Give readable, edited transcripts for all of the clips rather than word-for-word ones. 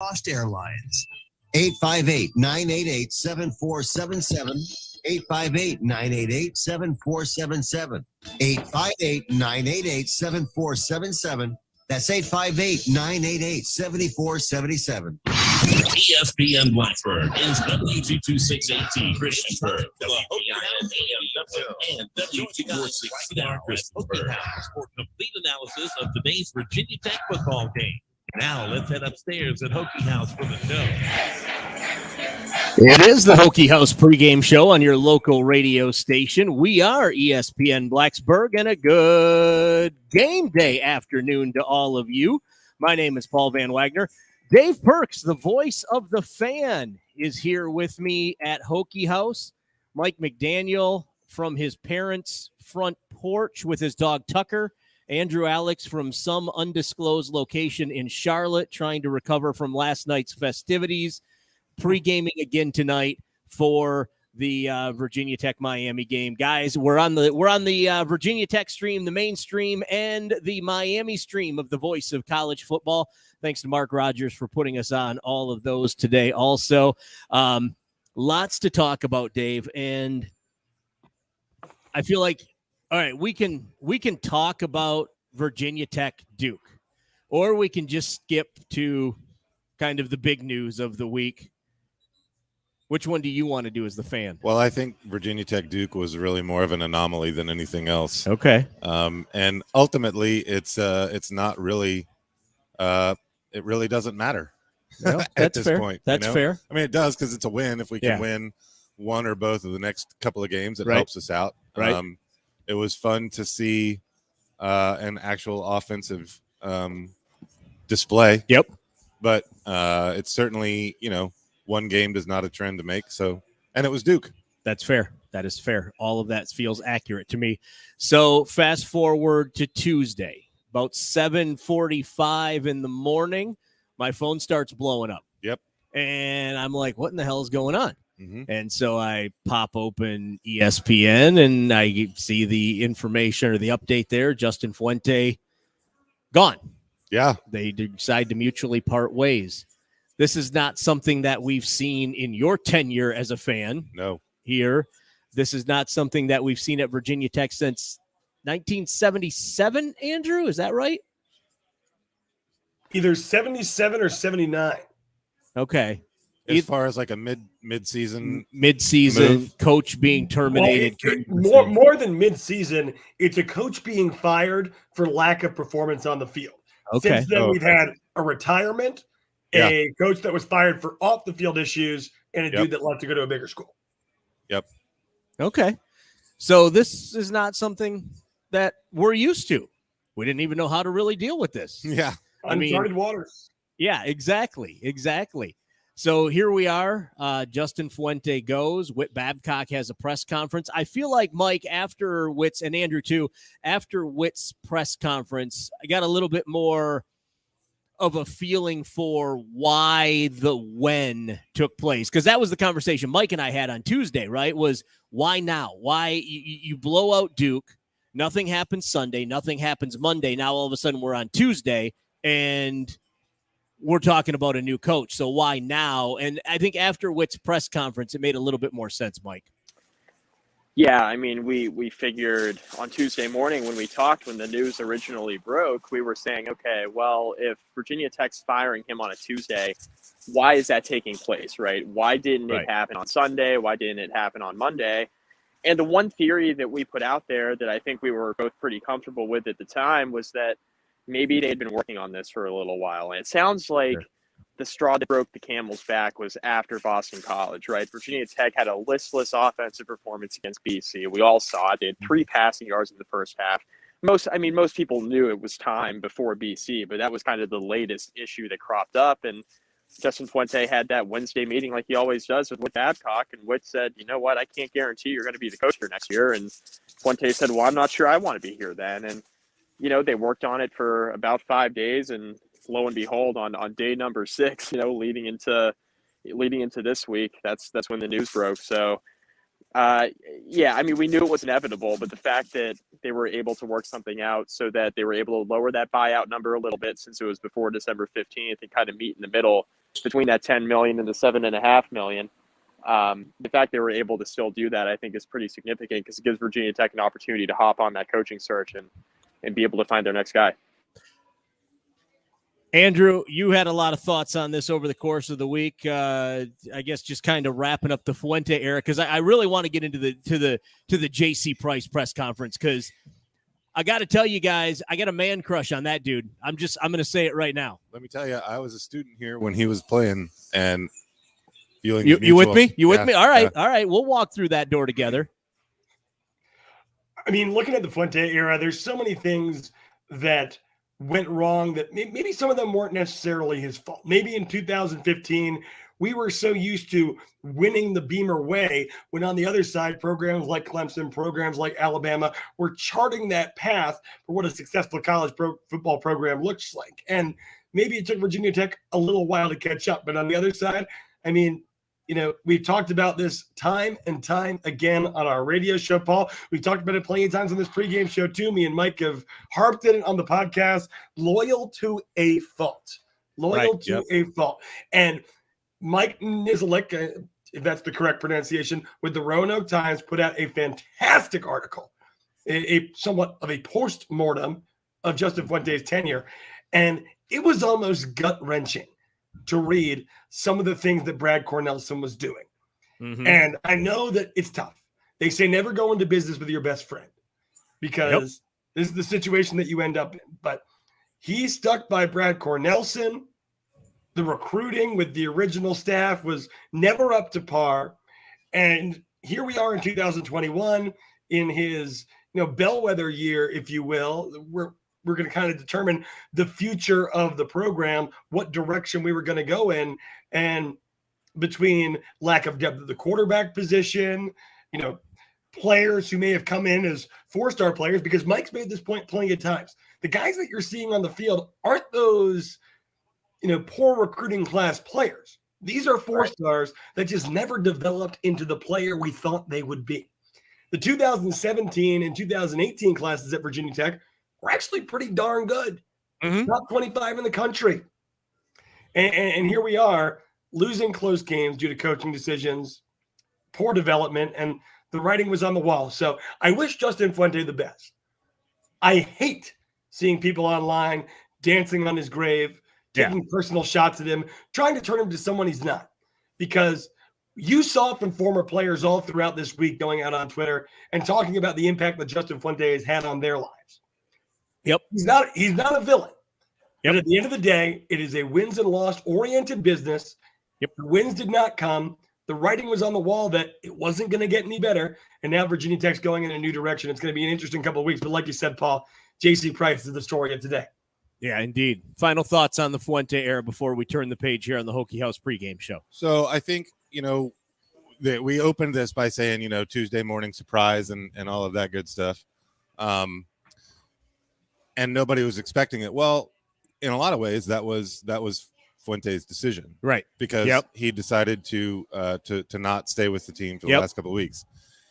Cost Airlines. 858-988-7477. 858-988-7477. 858-988-7477. That's 858-988-7477. ESPN Blacksburg is W226AT Christiansburg, WPIN and W246 Christiansburg. For complete analysis of today's Virginia Tech football game. Now let's head upstairs at Hokie House for the show. It is the Hokie House pregame show on your local radio station. We are ESPN Blacksburg, and a good game day afternoon to all of you. My name is Paul Van Wagner. Dave Perks, the voice of the fan, is here with me at Hokie House. Mike McDaniel from his parents' front porch with his dog Tucker. Andrew Alex from some undisclosed location in Charlotte trying to recover from last night's festivities. Pre-gaming again tonight for the Virginia Tech Miami game. Guys, we're on the Virginia Tech stream, the main stream, and the Miami stream of the voice of college football. Thanks to Mark Rogers for putting us on all of those today. Also, lots to talk about, Dave, and I feel like, all right, we can talk about Virginia Tech Duke, or we can just skip to kind of the big news of the week. Which one do you want to do as the fan? Well, I think Virginia Tech Duke was really more of an anomaly than anything else. Okay. And ultimately, it's not really. It really doesn't matter at this point. That's fair. I mean, it does because it's a win. If we can win one or both of the next couple of games, it helps us out. Right. It was fun to see an actual offensive display. Yep. But it's certainly, one game does not a trend to make. So, and it was Duke. That's fair. That is fair. All of that feels accurate to me. So fast forward to Tuesday, about 7:45 in the morning, my phone starts blowing up. Yep. And I'm like, what in the hell is going on? Mm-hmm. And so I pop open ESPN and I see the information or the update there. Justin Fuente gone. Yeah. They decide to mutually part ways. This is not something that we've seen in your tenure as a fan. No. Here. This is not something that we've seen at Virginia Tech since 1977, Andrew. Is that right? Either 77 or 79. Okay. As far as like a mid-season move. Coach being terminated. Well, more than mid-season, it's a coach being fired for lack of performance on the field. Okay. Since then, we've had a retirement, a coach that was fired for off-the-field issues, and a dude that left to go to a bigger school. Yep. Okay. So this is not something that we're used to. We didn't even know how to really deal with this. Yeah. Uncharted waters. Yeah, exactly. So here we are. Justin Fuente goes. Whit Babcock has a press conference. I feel like, Mike, after Whit's, and Andrew too, after Whit's press conference, I got a little bit more of a feeling for why the when took place. Because that was the conversation Mike and I had on Tuesday, right? Was why now? Why you blow out Duke, nothing happens Sunday, nothing happens Monday. Now all of a sudden we're on Tuesday, and we're talking about a new coach. So why now? And I think after Whit's press conference, it made a little bit more sense, Mike. Yeah, I mean, we figured on Tuesday morning when we talked, when the news originally broke, we were saying, okay, well, if Virginia Tech's firing him on a Tuesday, why is that taking place, right? Why didn't it happen on Sunday? Why didn't it happen on Monday? And the one theory that we put out there that I think we were both pretty comfortable with at the time was that maybe they had been working on this for a little while. And it sounds like the straw that broke the camel's back was after Boston College, right? Virginia Tech had a listless offensive performance against BC. We all saw it. They had 3 passing yards in the first half. Most people knew it was time before BC, but that was kind of the latest issue that cropped up. And Justin Fuente had that Wednesday meeting like he always does with Whit Babcock, and Whit said, you know what, I can't guarantee you're going to be the coach here next year. And Fuente said, well, I'm not sure I want to be here then. And, they worked on it for about 5 days, and lo and behold, on day number 6, leading into this week, that's when the news broke. So, we knew it was inevitable, but the fact that they were able to work something out so that they were able to lower that buyout number a little bit since it was before December 15th and kind of meet in the middle between that 10 million and the 7.5 million. The fact they were able to still do that, I think, is pretty significant because it gives Virginia Tech an opportunity to hop on that coaching search and be able to find their next guy. Andrew, you had a lot of thoughts on this over the course of the week. I guess just kind of wrapping up the Fuente era, because I really want to get into the J.C. Price press conference, because I got to tell you guys, I got a man crush on that dude. I'm going to say it right now. Let me tell you, I was a student here when he was playing, and feeling you with me? You with yeah, me? All right, yeah. all right. We'll walk through that door together. I mean, looking at the Fuente era, there's so many things that went wrong that maybe some of them weren't necessarily his fault. Maybe in 2015, we were so used to winning the Beamer way when on the other side, programs like Clemson, programs like Alabama were charting that path for what a successful college football program looks like. And maybe it took Virginia Tech a little while to catch up. But on the other side, I mean, you know, we've talked about this time and time again on our radio show, Paul. We've talked about it plenty of times on this pregame show, too. Me and Mike have harped it on the podcast. Loyal to a fault. Loyal Right, to yep. a fault. And Mike Nizilik, if that's the correct pronunciation, with the Roanoke Times, put out a fantastic article, a somewhat of a post-mortem of Justin Fuente's tenure. And it was almost gut-wrenching to read some of the things that Brad Cornelson was doing. Mm-hmm. And I know that it's tough. They say never go into business with your best friend, because this is the situation that you end up in. But he stuck by Brad Cornelson. The recruiting with the original staff was never up to par. And here we are in 2021 in his, bellwether year, if you will. We're going to kind of determine the future of the program, what direction we were going to go in. And between lack of depth of the quarterback position, players who may have come in as four-star players, because Mike's made this point plenty of times. The guys that you're seeing on the field aren't those, poor recruiting class players. These are four stars that just never developed into the player we thought they would be. The 2017 and 2018 classes at Virginia Tech were actually pretty darn good. Mm-hmm. Top 25 in the country. And here we are losing close games due to coaching decisions, poor development, and the writing was on the wall. So I wish Justin Fuente the best. I hate seeing people online dancing on his grave, taking personal shots at him, trying to turn him to someone he's not. Because you saw from former players all throughout this week going out on Twitter and talking about the impact that Justin Fuente has had on their lives. Yep. He's not a villain. Yep. But at the end of the day, it is a wins and loss oriented business. Yep. The wins did not come. The writing was on the wall that it wasn't going to get any better. And now Virginia Tech's going in a new direction. It's going to be an interesting couple of weeks. But like you said, Paul, J.C. Price is the story of today. Yeah, indeed. Final thoughts on the Fuente era before we turn the page here on the Hokie House pregame show. So I think, that we opened this by saying, Tuesday morning surprise and all of that good stuff. And nobody was expecting it. Well, in a lot of ways, that was Fuente's decision, right? Because he decided to not stay with the team for the last couple of weeks.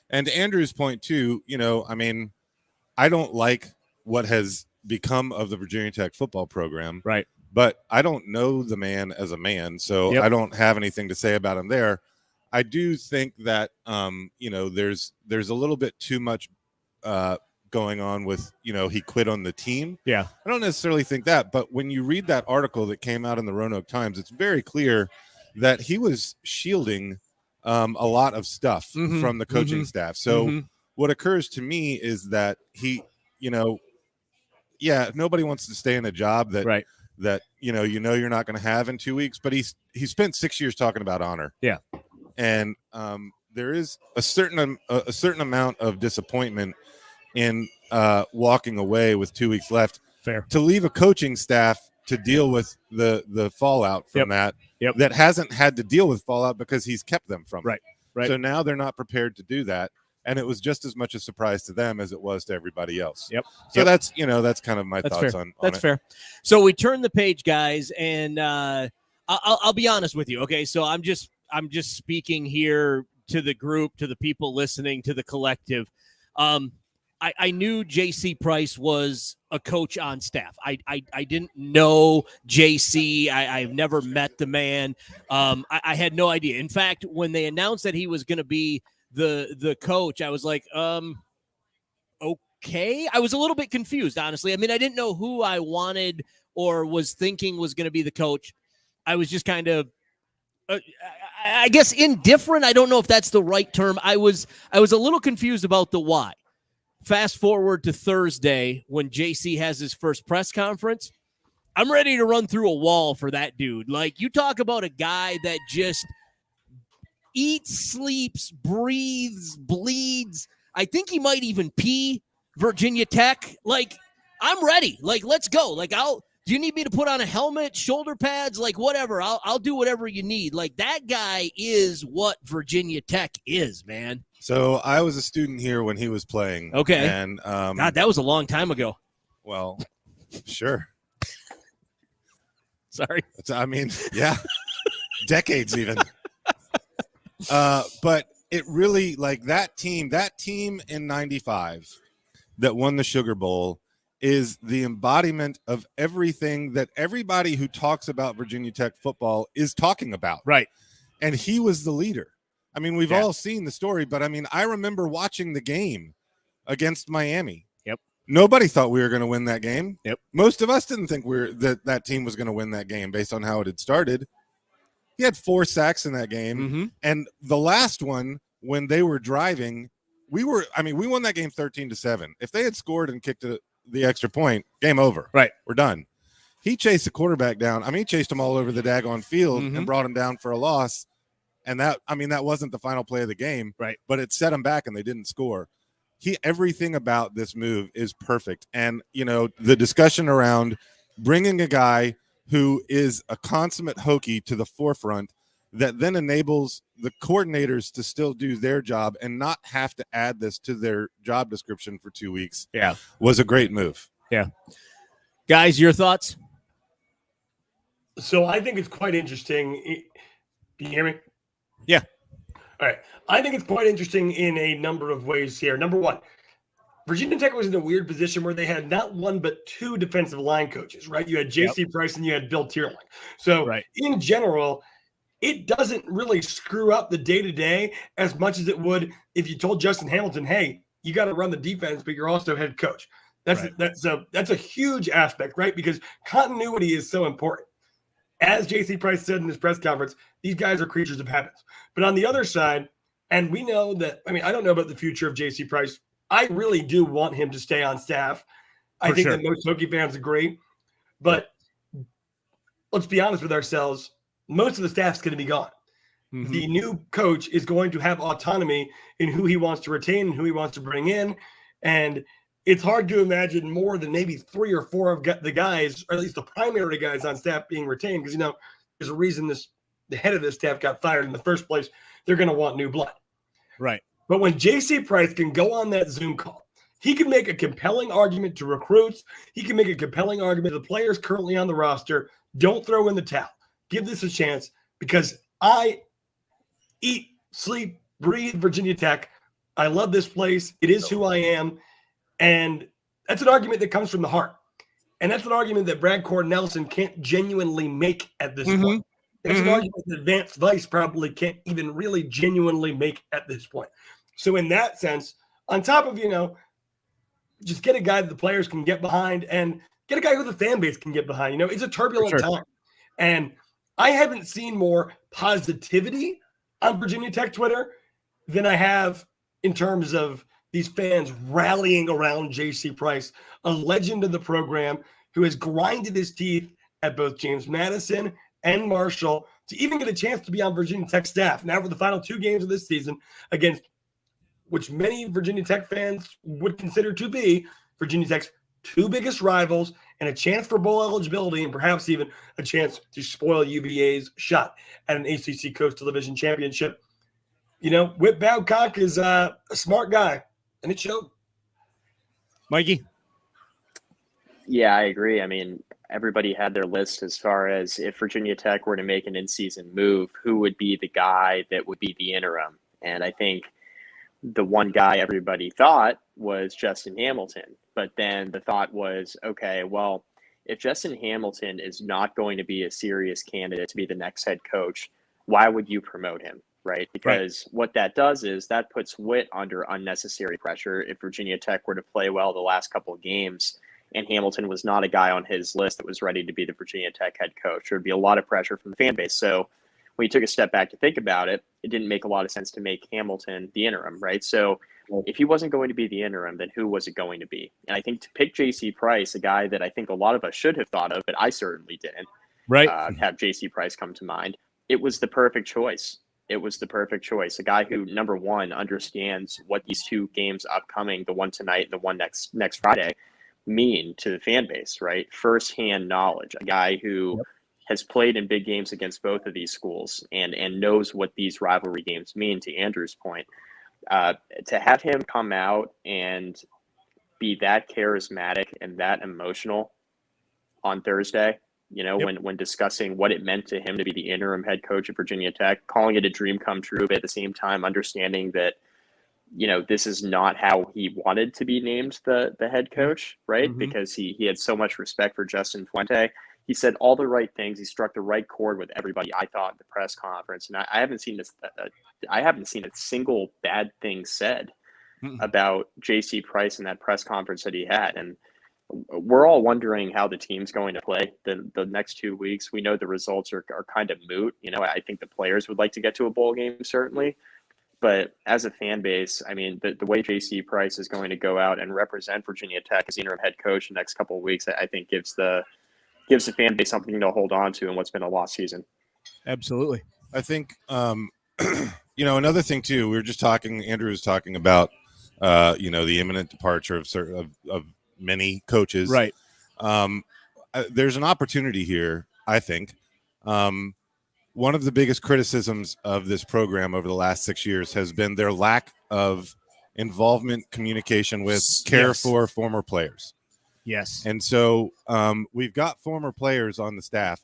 And to Andrew's point too, I don't like what has become of the Virginia Tech football program, right? But I don't know the man as a man, so I don't have anything to say about him there. I do think that there's a little bit too much going on with he quit on the team. Yeah, I don't necessarily think that, but when you read that article that came out in the Roanoke Times, it's very clear that he was shielding a lot of stuff from the coaching staff. So what occurs to me is that he, nobody wants to stay in a job that that you're not going to have in 2 weeks, but he spent 6 years talking about honor. Yeah, and there is a certain amount of disappointment in walking away with 2 weeks left. Fair to leave a coaching staff to deal with the fallout from that hasn't had to deal with fallout because he's kept them from it. Right. So now they're not prepared to do that. And it was just as much a surprise to them as it was to everybody else. Yep. So that's kind of my thoughts fair. on that's it. fair. So we turn the page, guys, and I'll be honest with you. Okay. So I'm just speaking here to the group, to the people listening, to the collective. I knew J.C. Price was a coach on staff. I didn't know J.C. I've never met the man. I had no idea. In fact, when they announced that he was going to be the coach, I was like, okay. I was a little bit confused, honestly. I mean, I didn't know who I wanted or was thinking was going to be the coach. I was just kind of, I guess, indifferent. I don't know if that's the right term. I was a little confused about the why. Fast forward to Thursday when JC has his first press conference. I'm ready to run through a wall for that dude. Like, you talk about a guy that just eats, sleeps, breathes, bleeds. I think he might even pee Virginia Tech. Like, I'm ready. Like, let's go. Like, do you need me to put on a helmet, shoulder pads, like whatever? I'll do whatever you need. Like, that guy is what Virginia Tech is, man. So I was a student here when he was playing. Okay. And God, that was a long time ago. Well, sure. Sorry. I mean, yeah, decades even. But it really, like, that team in '95 that won the Sugar Bowl is the embodiment of everything that everybody who talks about Virginia Tech football is talking about. Right. And he was the leader. I mean, we've all seen the story, but I mean, I remember watching the game against Miami. Yep. Nobody thought we were going to win that game. Yep. Most of us didn't think that team was going to win that game based on how it had started. He had 4 sacks in that game. Mm-hmm. And the last one, when they were driving, we won that game 13-7. If they had scored and kicked the extra point, game over. Right. We're done. He chased the quarterback down. I mean, he chased him all over the daggone field and brought him down for a loss. And that wasn't the final play of the game. Right. But it set him back and they didn't score. Everything about this move is perfect. And, you know, the discussion around bringing a guy who is a consummate Hokie to the forefront that then enables the coordinators to still do their job and not have to add this to their job description for 2 weeks. Yeah. Was a great move. Yeah. Guys, your thoughts? So I think it's quite interesting. Can you hear me? Yeah. All right. I think it's quite interesting in a number of ways here. Number one, Virginia Tech was in a weird position where they had not one but 2 defensive line coaches, right? You had J.C. Price and you had Bill Tierling. So in general, it doesn't really screw up the day-to-day as much as it would if you told Justin Hamilton, hey, you got to run the defense, but you're also head coach. That's a huge aspect, right? Because continuity is so important. As J.C. Price said in his press conference, these guys are creatures of habits. But on the other side, and we know that, I mean, I don't know about the future of J.C. Price. I really do want him to stay on staff. I think that most Hokie fans agree. But let's be honest with ourselves. Most of the staff's going to be gone. Mm-hmm. The new coach is going to have autonomy in who he wants to retain and who he wants to bring in. And it's hard to imagine more than maybe 3 or 4 of the guys, or at least the primary guys on staff, being retained. Because, you know, there's a reason the head of this staff got fired in the first place. They're going to want new blood. Right. But when J.C. Price can go on that Zoom call, he can make a compelling argument to recruits. He can make a compelling argument to the players currently on the roster. Don't throw in the towel. Give this a chance, because I eat, sleep, breathe Virginia Tech. I love this place. It is who I am. And that's an argument that comes from the heart. And that's an argument that Brad Cornelsen can't genuinely make at this point. That's an argument that Vance Vice probably can't even really genuinely make at this point. So in that sense, on top of, you know, just get a guy that the players can get behind and get a guy who the fan base can get behind. You know, it's a turbulent time. And I haven't seen more positivity on Virginia Tech Twitter than I have in terms of these fans rallying around J.C. Price, a legend of the program who has grinded his teeth at both James Madison and Marshall to even get a chance to be on Virginia Tech staff. Now for the final 2 games of this season, against which many Virginia Tech fans would consider to be Virginia Tech's 2 biggest rivals, and a chance for bowl eligibility, and perhaps even a chance to spoil UVA's shot at an ACC Coastal Division championship. You know, Whit Babcock is a smart guy, and it showed. Mikey? Yeah, I agree. I mean, everybody had their list as far as if Virginia Tech were to make an in-season move, who would be the guy that would be the interim. And I think the one guy everybody thought was Justin Hamilton. But then the thought was, okay, well, if Justin Hamilton is not going to be a serious candidate to be the next head coach, why would you promote him, right? Because what that does is that puts Witt under unnecessary pressure. If Virginia Tech were to play well the last couple of games and Hamilton was not a guy on his list that was ready to be the Virginia Tech head coach, there would be a lot of pressure from the fan base. So when you took a step back to think about it, it didn't make a lot of sense to make Hamilton the interim, right? So if he wasn't going to be the interim, then who was it going to be? And I think to pick J.C. Price, a guy that I think a lot of us should have thought of, but I certainly didn't have J.C. Price come to mind, it was the perfect choice. It was the perfect choice. A guy who, number one, understands what these two games upcoming, the one tonight and the one next Friday, mean to the fan base, right? Firsthand knowledge. A guy who has played in big games against both of these schools and knows what these rivalry games mean, to Andrew's point. To have him come out and be that charismatic and that emotional on Thursday, when discussing what it meant to him to be the interim head coach of Virginia Tech, calling it a dream come true, but at the same time understanding that, this is not how he wanted to be named the head coach, right? Mm-hmm. Because he had so much respect for Justin Fuente. He said all the right things. He struck the right chord with everybody, I thought, at the press conference. And I haven't seen this. I haven't seen a single bad thing said about J.C. Price in that press conference that he had. And we're all wondering how the team's going to play the next 2 weeks. We know the results are kind of moot. I think the players would like to get to a bowl game, certainly. But as a fan base, I mean, the way J.C. Price is going to go out and represent Virginia Tech as interim head coach the next couple of weeks, I think gives the fan base something to hold on to in what's been a lost season. Absolutely. I think, another thing too, we were just talking, Andrew was talking about, the imminent departure of many coaches. Right. There's an opportunity here, I think. One of the biggest criticisms of this program over the last 6 years has been their lack of involvement, communication with care for former players. Yes. And so we've got former players on the staff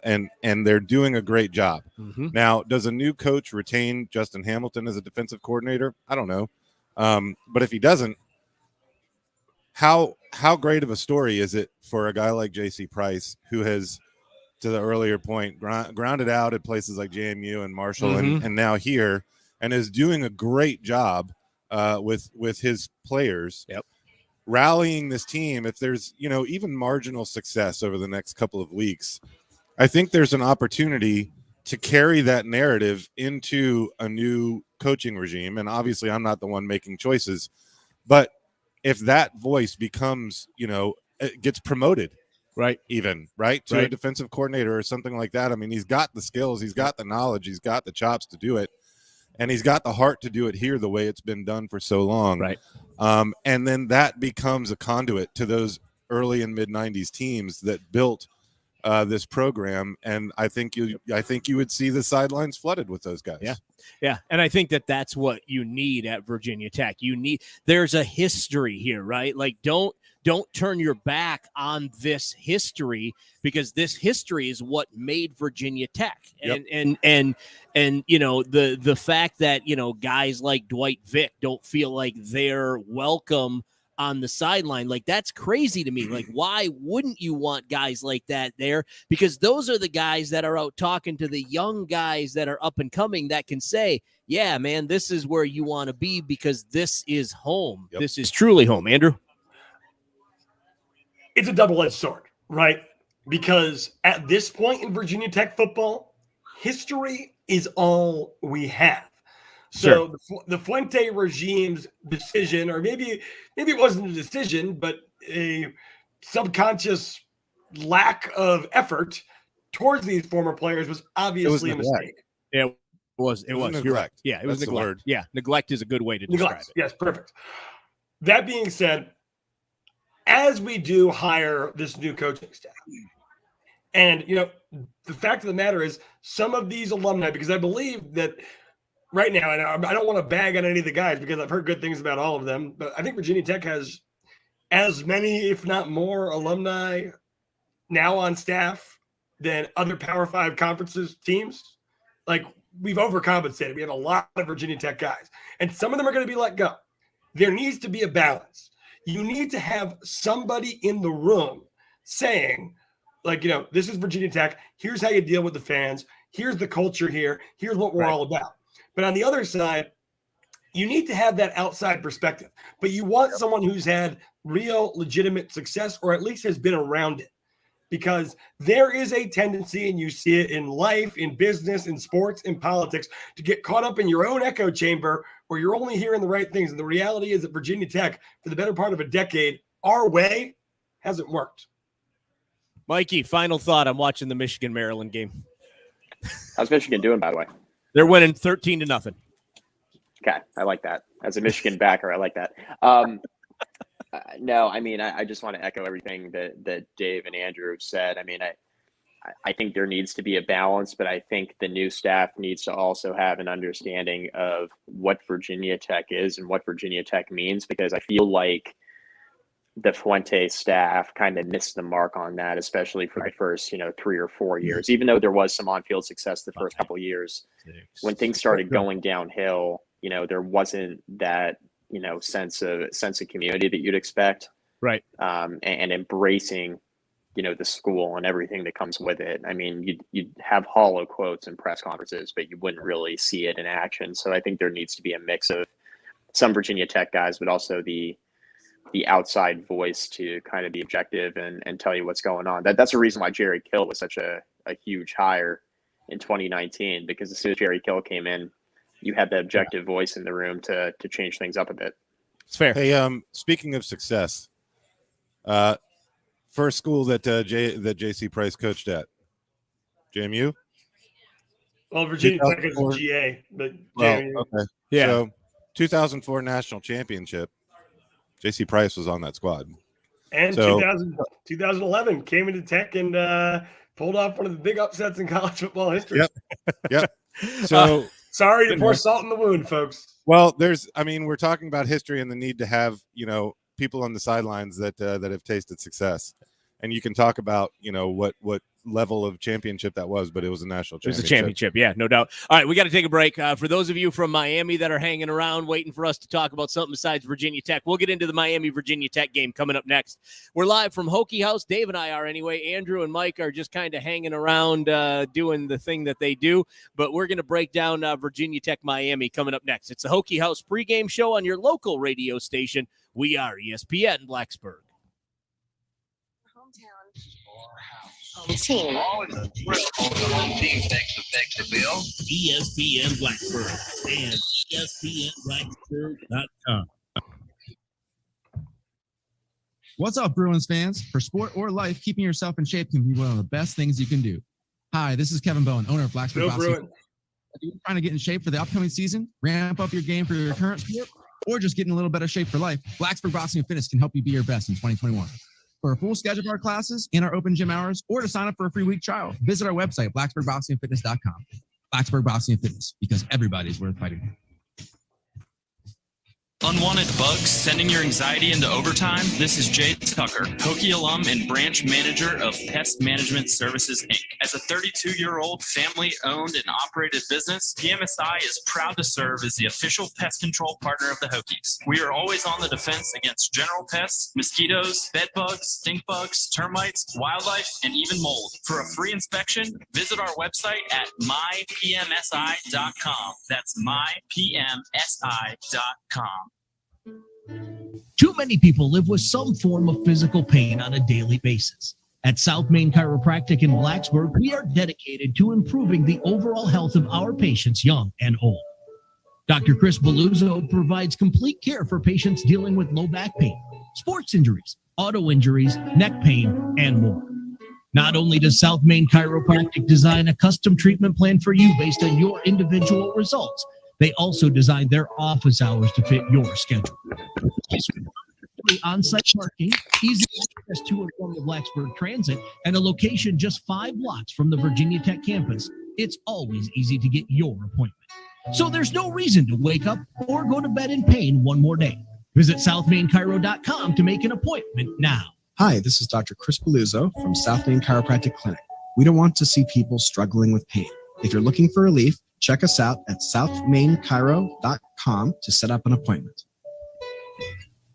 and they're doing a great job. Mm-hmm. Now, does a new coach retain Justin Hamilton as a defensive coordinator? I don't know. But if he doesn't, how great of a story is it for a guy like J.C. Price, who has, to the earlier point, grounded out at places like JMU and Marshall mm-hmm. and now here, and is doing a great job with his players. Yep. Rallying this team. If there's, even marginal success over the next couple of weeks, I think there's an opportunity to carry that narrative into a new coaching regime. And obviously I'm not the one making choices, but if that voice becomes, it gets promoted, to a defensive coordinator or something like that. I mean, he's got the skills, he's got the knowledge, he's got the chops to do it. And he's got the heart to do it here the way it's been done for so long. Right. And then that becomes a conduit to those early and mid 90s teams that built this program. And I think you would see the sidelines flooded with those guys. Yeah. Yeah. And I think that's what you need at Virginia Tech. There's a history here, right? Like, don't turn your back on this history, because this history is what made Virginia Tech. And the fact that, guys like Dwight Vick don't feel like they're welcome on the sideline, like, that's crazy to me. Like, why wouldn't you want guys like that there? Because those are the guys that are out talking to the young guys that are up and coming that can say, yeah, man, this is where you want to be because this is home. Yep. This is truly home. Andrew? It's a double-edged sword, right? Because at this point in Virginia Tech football, history is all we have. So the Fuente regime's decision, or maybe it wasn't a decision, but a subconscious lack of effort towards these former players was obviously a mistake. Yeah, it was. Neglect. You're right. Yeah, it was That's neglect. Yeah, neglect is a good way to describe it. Yes, perfect. That being said, as we do hire this new coaching staff, and the fact of the matter is, some of these alumni, because I believe that right now, and I don't want to bag on any of the guys because I've heard good things about all of them, but I think Virginia Tech has as many, if not more, alumni now on staff than other Power 5 conferences teams. Like, we've overcompensated. We have a lot of Virginia Tech guys, and some of them are going to be let go. there needs to be a balance. You need to have somebody in the room saying, like, this is Virginia Tech. Here's how you deal with the fans. Here's the culture here. Here's what we're all about. But on the other side, you need to have that outside perspective. But you want someone who's had real, legitimate success, or at least has been around it. Because there is a tendency, and you see it in life, in business, in sports, in politics, to get caught up in your own echo chamber where you're only hearing the right things. And the reality is that Virginia Tech, for the better part of a decade, our way hasn't worked. Mikey, final thought. I'm watching the Michigan-Maryland game. How's Michigan doing, by the way? They're winning 13-0. Okay, I like that. As a Michigan backer, I like that. No, I mean, I just want to echo everything that Dave and Andrew have said. I mean, I think there needs to be a balance, but I think the new staff needs to also have an understanding of what Virginia Tech is and what Virginia Tech means, because I feel like the Fuente staff kind of missed the mark on that, especially for the first, 3 or 4 years, even though there was some on-field success the first couple of years. When things started going downhill, there wasn't that, sense of community that you'd expect. Right. And embracing, the school and everything that comes with it. I mean, you'd have hollow quotes in press conferences, but you wouldn't really see it in action. So I think there needs to be a mix of some Virginia Tech guys, but also the outside voice to kind of be objective and tell you what's going on. That's the reason why Jerry Kill was such a huge hire in 2019, because as soon as Jerry Kill came in, you had the objective voice in the room to change things up a bit. It's fair. Hey, speaking of success, first school that J.C. Price coached at, JMU? Well, Virginia Tech is a GA, but JMU. Okay. Yeah. So 2004 national championship, J.C. Price was on that squad. And 2011 came into Tech and pulled off one of the big upsets in college football history. Yep. So sorry to pour salt in the wound, folks. Well, we're talking about history and the need to have, people on the sidelines that have tasted success. And you can talk about, what level of championship that was, but it was a national championship. It was a championship, yeah, no doubt. All right, we got to take a break. For those of you from Miami that are hanging around waiting for us to talk about something besides Virginia Tech, we'll get into the Miami-Virginia Tech game coming up next. We're live from Hokie House. Dave and I are anyway. Andrew and Mike are just kind of hanging around doing the thing that they do, but we're going to break down Virginia Tech-Miami coming up next. It's the Hokie House pregame show on your local radio station. We are ESPN Blacksburg. Home team. Home team thanks to Bill. ESPN Blacksburg and ESPNBlacksburg.com. What's up, Bruins fans? For sport or life, keeping yourself in shape can be one of the best things you can do. Hi, this is Kevin Bowen, owner of Blacksburg Boxing. Are you trying to get in shape for the upcoming season, ramp up your game for your current sport, or just get in a little better shape for life? Blacksburg Boxing and Fitness can help you be your best in 2021. For a full schedule of our classes and our open gym hours, or to sign up for a free week trial, visit our website, blacksburgboxingandfitness.com. Blacksburg Boxing and Fitness, because everybody's worth fighting. Unwanted bugs sending your anxiety into overtime? This is Jay Tucker, Hokie alum and branch manager of Pest Management Services, Inc. As a 32-year-old family-owned and operated business, PMSI is proud to serve as the official pest control partner of the Hokies. We are always on the defense against general pests, mosquitoes, bed bugs, stink bugs, termites, wildlife, and even mold. For a free inspection, visit our website at mypmsi.com. That's mypmsi.com. Too many people live with some form of physical pain on a daily basis. At South Main Chiropractic in Blacksburg, we are dedicated to improving the overall health of our patients, young and old. Dr. Chris Belluzzo provides complete care for patients dealing with low back pain, sports injuries, auto injuries, neck pain, and more. Not only does South Main Chiropractic design a custom treatment plan for you based on your individual results, they also designed their office hours to fit your schedule. On-site parking, easy access to and from the Blacksburg Transit, and a location just 5 blocks from the Virginia Tech campus, it's always easy to get your appointment. So there's no reason to wake up or go to bed in pain one more day. Visit southmainchiro.com to make an appointment now. Hi, this is Dr. Chris Belluzzo from South Main Chiropractic Clinic. We don't want to see people struggling with pain. If you're looking for relief, check us out at southmainchiro.com to set up an appointment.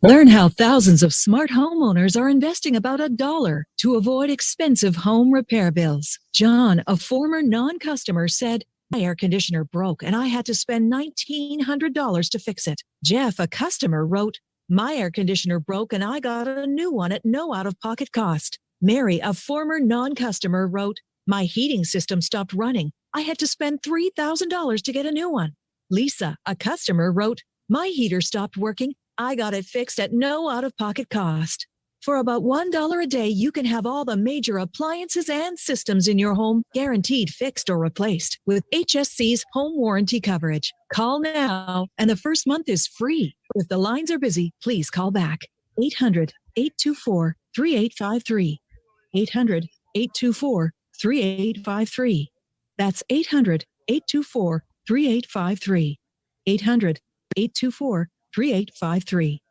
Learn how thousands of smart homeowners are investing about $1 to avoid expensive home repair bills. John, a former non-customer, said, "My air conditioner broke and I had to spend $1,900 to fix it." Jeff, a customer, wrote, "My air conditioner broke and I got a new one at no out-of-pocket cost." Mary, a former non-customer, wrote, "My heating system stopped running. I had to spend $3,000 to get a new one." Lisa, a customer, wrote, "My heater stopped working. I got it fixed at no out-of-pocket cost." For about $1 a day, you can have all the major appliances and systems in your home guaranteed fixed or replaced with HSC's home warranty coverage. Call now, and the first month is free. If the lines are busy, please call back. 800-824-3853. 800-824-3853. That's 800-824-3853. 800-824-3853.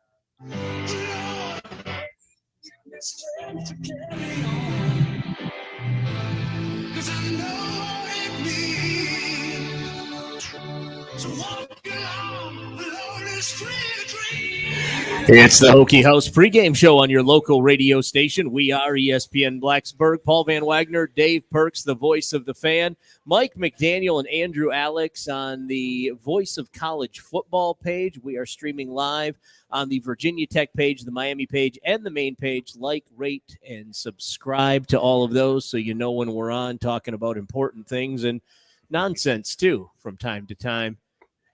It's the Hokie House pregame show on your local radio station. We are ESPN Blacksburg. Paul Van Wagner, Dave Perks, the voice of the fan, Mike McDaniel, and Andrew Alex on the Voice of College Football page. We are streaming live on the Virginia Tech page, the Miami page, and the main page. Like, rate, and subscribe to all of those so you know when we're on talking about important things and nonsense, too, from time to time.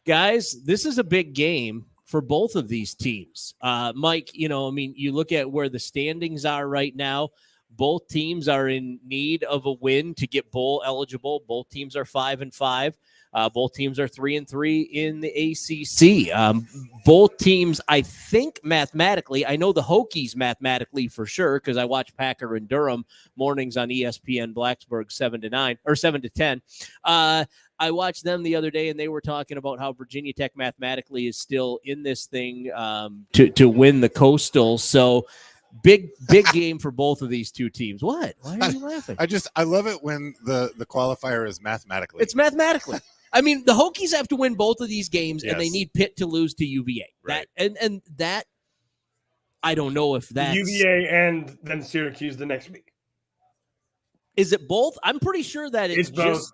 Guys, this is a big game for both of these teams. Mike, you look at where the standings are right now. Both teams are in need of a win to get bowl eligible. Both teams are 5-5. Both teams are 3-3 in the ACC. Both teams, I think mathematically, I know the Hokies mathematically for sure because I watch Packer and Durham mornings on ESPN Blacksburg 7-9 or 7-10. I watched them the other day, and they were talking about how Virginia Tech mathematically is still in this thing to win the Coastal. So big game for both of these two teams. What? Why are you laughing? I love it when the qualifier is mathematically. It's mathematically. I mean, the Hokies have to win both of these games, Yes. and they need Pitt to lose to UVA. Right. And that, I don't know if that's UVA and then Syracuse the next week. Is it both? I'm pretty sure that it's both.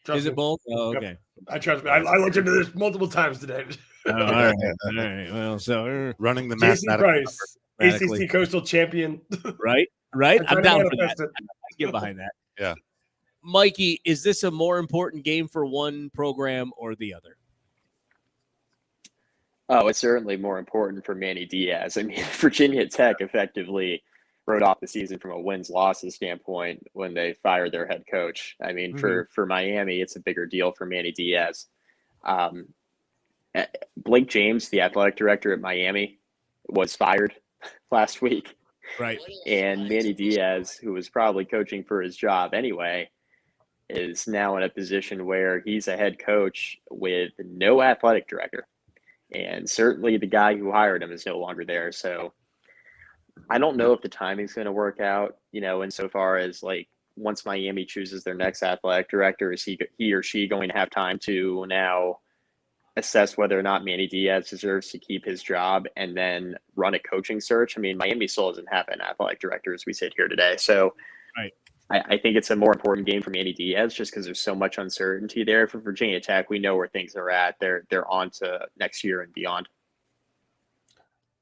Is it both? Oh, okay. Yep. I trust me. I looked into this multiple times today. All right. All right. Well, so running the Jason mathematical Price, ACC Coastal champion. Right. I'm down for that. I get behind that. Yeah. Mikey, is this a more important game for one program or the other? Oh, it's certainly more important for Manny Diaz. I mean, Virginia Tech effectively wrote off the season from a wins-losses standpoint when they fired their head coach. I mean, for Miami, it's a bigger deal for Manny Diaz. Blake James, the athletic director at Miami, was fired last week. Right. And Manny Diaz, who was probably coaching for his job anyway, is now in a position where he's a head coach with no athletic director. And certainly the guy who hired him is no longer there. So I don't know if the timing's going to work out, insofar as like once Miami chooses their next athletic director, is he or she going to have time to now assess whether or not Manny Diaz deserves to keep his job and then run a coaching search? I mean, Miami still doesn't have an athletic director as we sit here today. So right. I think it's a more important game for Manny Diaz just because there's so much uncertainty there. For Virginia Tech, we know where things are at. They're on to next year and beyond.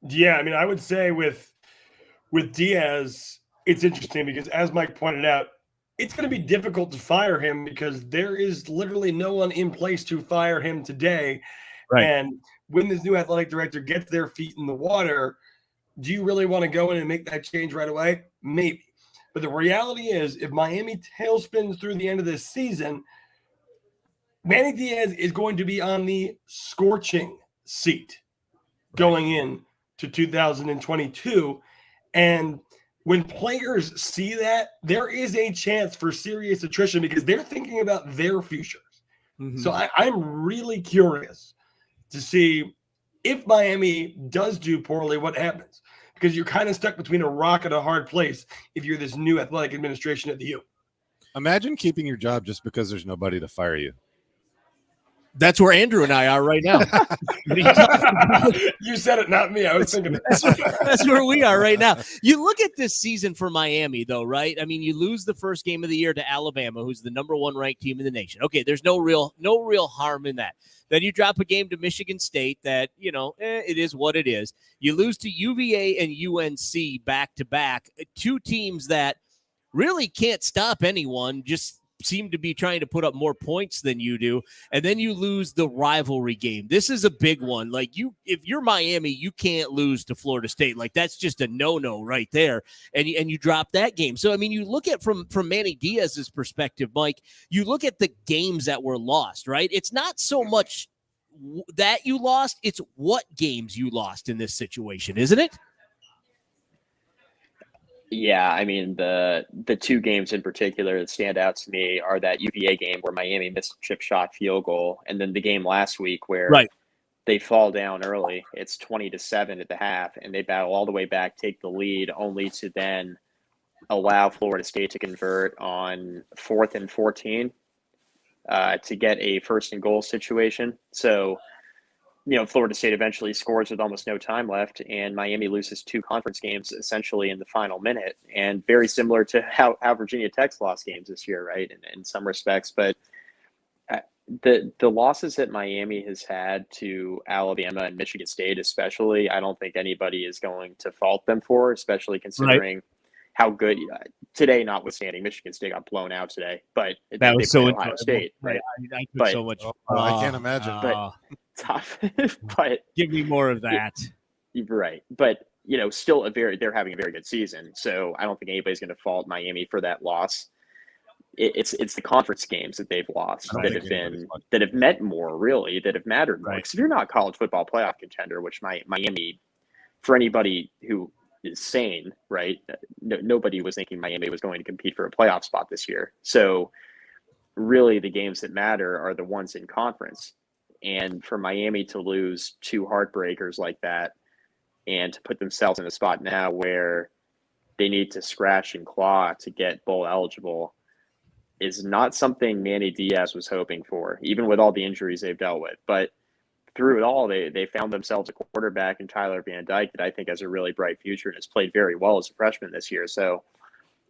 Yeah, I mean, I would say with Diaz, it's interesting because as Mike pointed out, it's going to be difficult to fire him because there is literally no one in place to fire him today. Right. And when this new athletic director gets their feet in the water, do you really want to go in and make that change right away? Maybe. But the reality is, if Miami tailspins through the end of this season, Manny Diaz is going to be on the scorching seat going in to 2022. And when players see that, there is a chance for serious attrition because they're thinking about their futures. Mm-hmm. So I'm really curious to see if Miami does do poorly, what happens. Because you're kind of stuck between a rock and a hard place if you're this new athletic administration at the U. Imagine keeping your job just because there's nobody to fire you. That's where Andrew and I are right now. You said it, not me. I was thinking that's where we are right now. You look at this season for Miami, though, right? I mean, you lose the first game of the year to Alabama, who's the #1 ranked team in the nation. Okay, there's no real harm in that. Then you drop a game to Michigan State that, it is what it is. You lose to UVA and UNC back-to-back, two teams that really can't stop anyone, just seem to be trying to put up more points than you do. And then you lose the rivalry game. This is a big one. Like, if you're Miami, you can't lose to Florida State. Like, that's just a no-no right there. And you drop that game. So, I mean, you look at from Manny Diaz's perspective, Mike, you look at the games that were lost, right? It's not so much that you lost, it's what games you lost in this situation, isn't it? Yeah, I mean, the two games in particular that stand out to me are that UVA game where Miami missed a chip shot field goal, and then the game last week where they fall down early. It's 20-7 at the half, and they battle all the way back, take the lead, only to then allow Florida State to convert on 4th and 14 to get a 1st and goal situation. So, Florida State eventually scores with almost no time left, and Miami loses 2 conference games essentially in the final minute, and very similar to how Virginia Tech's lost games this year, right, in some respects. But the losses that Miami has had to Alabama and Michigan State especially, I don't think anybody is going to fault them for, especially considering how good today, notwithstanding, Michigan State got blown out today, but that was so Ohio State, right? I took so much. I can't imagine. But tough, but give me more of that. Right, but still they're having a very good season, so I don't think anybody's going to fault Miami for that loss. It's the conference games that they've lost that have meant more, really, that have mattered more. Because if you're not a college football playoff contender, which Miami, for anybody who is sane, right? Nobody was thinking Miami was going to compete for a playoff spot this year. So really the games that matter are the ones in conference. And for Miami to lose 2 heartbreakers like that and to put themselves in a spot now where they need to scratch and claw to get bowl eligible is not something Manny Diaz was hoping for, even with all the injuries they've dealt with. But through it all, they found themselves a quarterback in Tyler Van Dyke that I think has a really bright future and has played very well as a freshman this year. So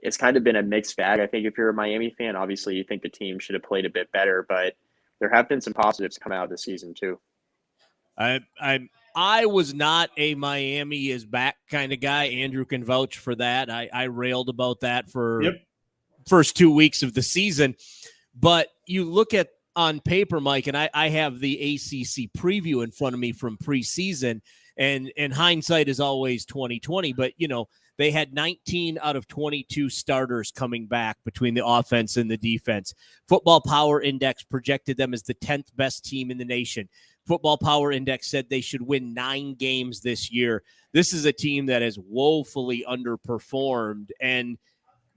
it's kind of been a mixed bag. I think if you're a Miami fan, obviously you think the team should have played a bit better, but there have been some positives come out of the season too. I was not a Miami is back kind of guy. Andrew can vouch for that. I railed about that for first 2 weeks of the season. But you look at on paper, Mike, and I have the ACC preview in front of me from preseason, and hindsight is always 20/20. But they had 19 out of 22 starters coming back between the offense and the defense. Football Power Index projected them as the 10th best team in the nation. Football Power Index said they should win 9 games this year. This is a team that has woefully underperformed, and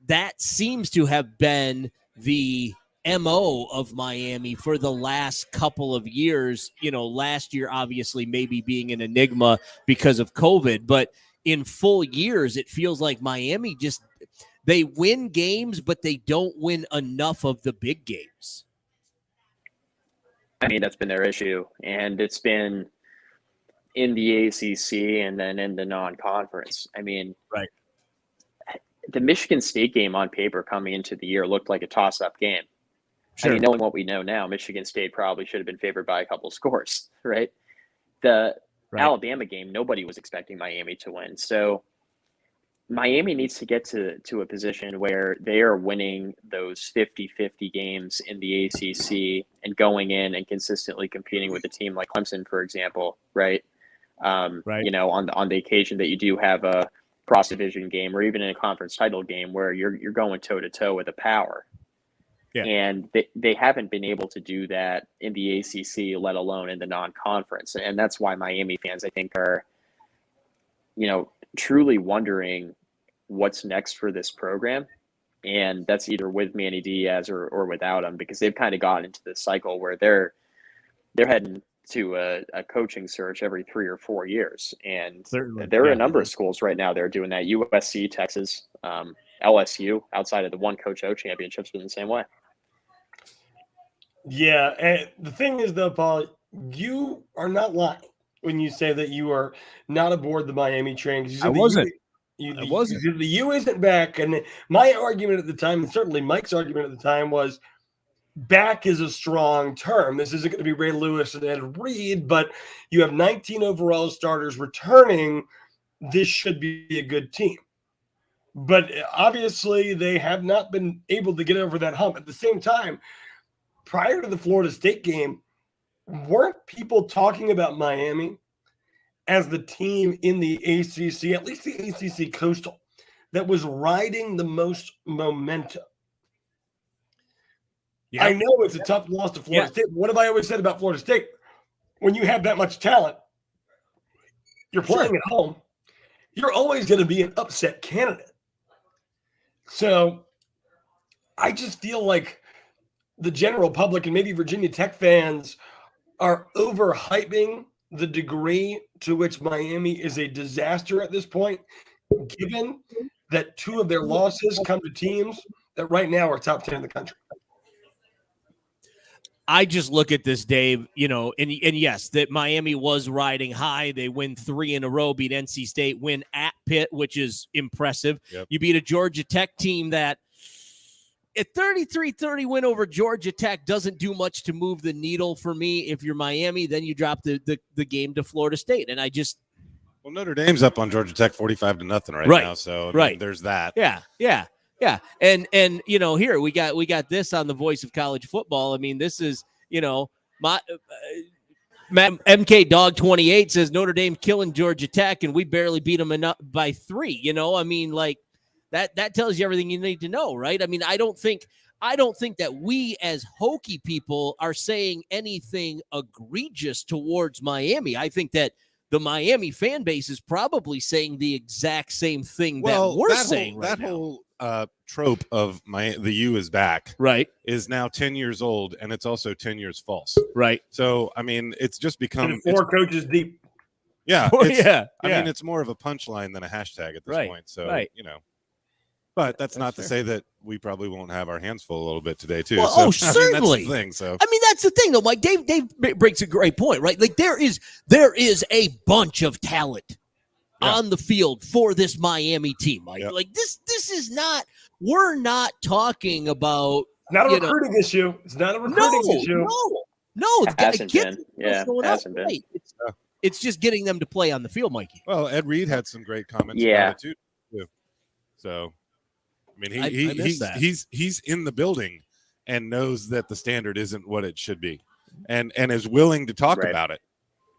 that seems to have been the MO of Miami for the last couple of years. Last year, obviously, maybe being an enigma because of COVID, but in full years, it feels like Miami they win games, but they don't win enough of the big games. I mean, that's been their issue, and it's been in the ACC and then in the non-conference. I mean, the Michigan State game on paper coming into the year looked like a toss-up game. Sure. I mean, knowing what we know now, Michigan State probably should have been favored by a couple scores, right? The Alabama game, nobody was expecting Miami to win. So Miami needs to get to a position where they are winning those 50-50 games in the ACC and going in and consistently competing with a team like Clemson, for example, right? On the occasion that you do have a cross-division game or even in a conference title game where you're going toe-to-toe with a power. Yeah. And they haven't been able to do that in the ACC, let alone in the non-conference. And that's why Miami fans, I think, are, truly wondering what's next for this program. And that's either with Manny Diaz or without him, because they've kind of gotten into this cycle where they're heading to a coaching search every 3 or 4 years. And there are a number of schools right now that are doing that. USC, Texas, LSU, outside of the one Coach O championships, been the same way. Yeah, and the thing is, though, Paul, you are not lying when you say that you are not aboard the Miami train. Because you said I wasn't. I wasn't. The U isn't back, and my argument at the time, and certainly Mike's argument at the time, was back is a strong term. This isn't going to be Ray Lewis and Ed Reed, but you have 19 overall starters returning. This should be a good team. But obviously, they have not been able to get over that hump. At the same time, prior to the Florida State game, weren't people talking about Miami as the team in the ACC, at least the ACC Coastal, that was riding the most momentum? Yep. I know it's a tough loss to Florida State. What have I always said about Florida State? When you have that much talent, you're playing at home, you're always going to be an upset candidate. So I just feel like the general public and maybe Virginia Tech fans are overhyping the degree to which Miami is a disaster at this point, given that 2 of their losses come to teams that right now are top 10 in the country. I just look at this, Dave, and yes, that Miami was riding high. They win 3 in a row, beat NC State, win at Pitt, which is impressive. Yep. You beat a Georgia Tech team that a 33-30 win over Georgia Tech doesn't do much to move the needle for me. If you're Miami, then you drop the game to Florida State. And well, Notre Dame's up on Georgia Tech 45-0 right now. So I mean, there's that. Yeah. And here we got this on the Voice of College Football. I mean, this is, my MK Dog 28 says Notre Dame killing Georgia Tech and we barely beat them enough by 3. I mean, like that tells you everything you need to know, right? I mean, I don't think that we as Hokie people are saying anything egregious towards Miami. I think that the Miami fan base is probably saying the exact same thing that we're saying right now. That whole trope of the U is back, right, is now 10 years old, and it's also 10 years false, right? So I mean, it's just become 4 coaches deep. Yeah, I mean, it's more of a punchline than a hashtag at this point. So but that's not to say that we probably won't have our hands full a little bit today too. Well, certainly. I mean, that's the thing. So I mean, that's the thing, though. Like Dave breaks a great point, right? Like there is a bunch of talent on the field for this Miami team. Like this is not. We're not talking about not a recruiting issue. It's not a recruiting issue. No, it hasn't been. Yeah, it hasn't been. It's just getting them to play on the field, Mikey. Well, Ed Reed had some great comments about it too. So. I mean, he's in the building and knows that the standard isn't what it should be, and is willing to talk about it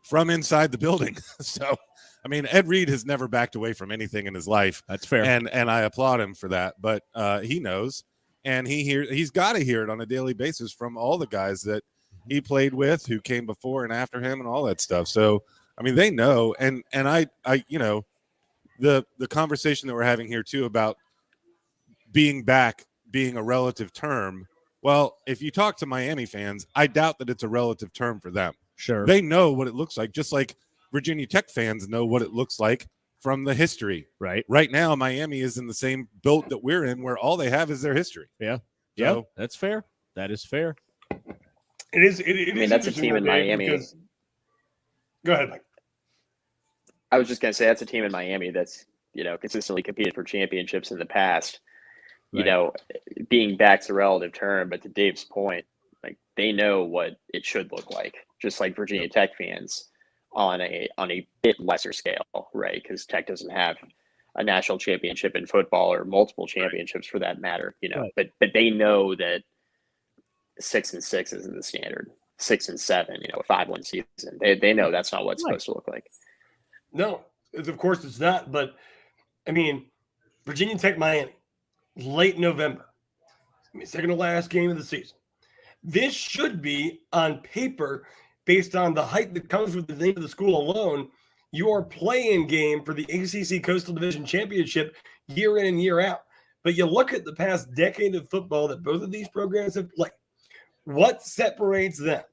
from inside the building. So, I mean, Ed Reed has never backed away from anything in his life. That's fair, and I applaud him for that. But he knows, and he's got to hear it on a daily basis from all the guys that he played with, who came before and after him, and all that stuff. So, I mean, they know, and I the conversation that we're having here too about being back being a relative term. Well, if you talk to Miami fans, I doubt that it's a relative term for them. Sure. They know what it looks like, just like Virginia Tech fans know what it looks like from the history. Right. Right now, Miami is in the same boat that we're in, where all they have is their history. Yeah. Yeah. That's fair. That is fair. It is. I mean, that's a team in Miami. Go ahead, Mike. I was just going to say that's a team in Miami that's, consistently competed for championships in the past. Being back's a relative term, but to Dave's point, like they know what it should look like, just like Virginia Tech fans on a bit lesser scale, right? Because Tech doesn't have a national championship in football or multiple championships for that matter, but they know that 6-6 isn't the standard. 6-7, a 5-1 season. They know that's not what it's supposed to look like. No, of course it's not. But I mean, Virginia Tech, Miami. Late November, second to last game of the season. This should be on paper, based on the hype that comes with the name of the school alone, your play-in game for the ACC Coastal Division Championship year in and year out. But you look at the past decade of football that both of these programs have played. What separates them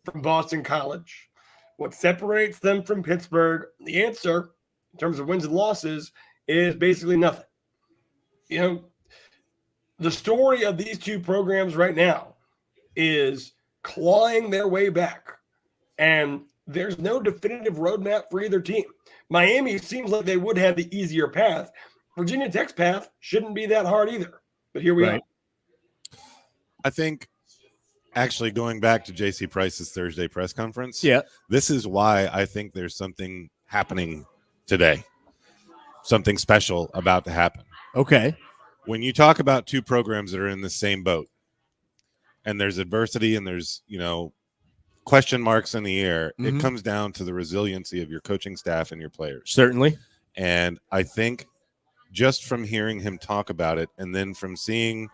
from Boston College? What separates them from Pittsburgh? The answer, in terms of wins and losses, is basically nothing. The story of these two programs right now is clawing their way back. And there's no definitive roadmap for either team. Miami seems like they would have the easier path. Virginia Tech's path shouldn't be that hard either. But here we are. I think actually going back to J.C. Price's Thursday press conference, this is why I think there's something happening today, something special about to happen. Okay. When you talk about two programs that are in the same boat and there's adversity and there's, question marks in the air, it comes down to the resiliency of your coaching staff and your players. Certainly. And I think just from hearing him talk about it and then from seeing,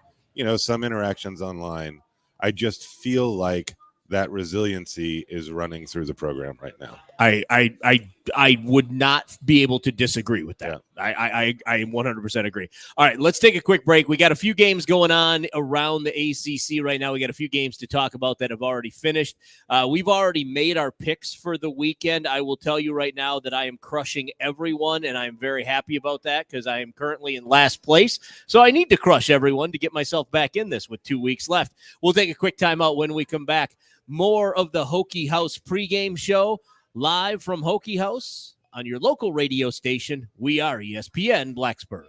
some interactions online, I just feel like that resiliency is running through the program right now. I would not be able to disagree with that. I 100% agree. All right, let's take a quick break. We got a few games going on around the ACC right now. We got a few games to talk about that have already finished. We've already made our picks for the weekend. I will tell you right now that I am crushing everyone, and I'm very happy about that because I am currently in last place. So I need to crush everyone to get myself back in this with 2 weeks left. We'll take a quick timeout when we come back. More of the Hokie House pregame show live from Hokie House on your local radio station. We are ESPN Blacksburg.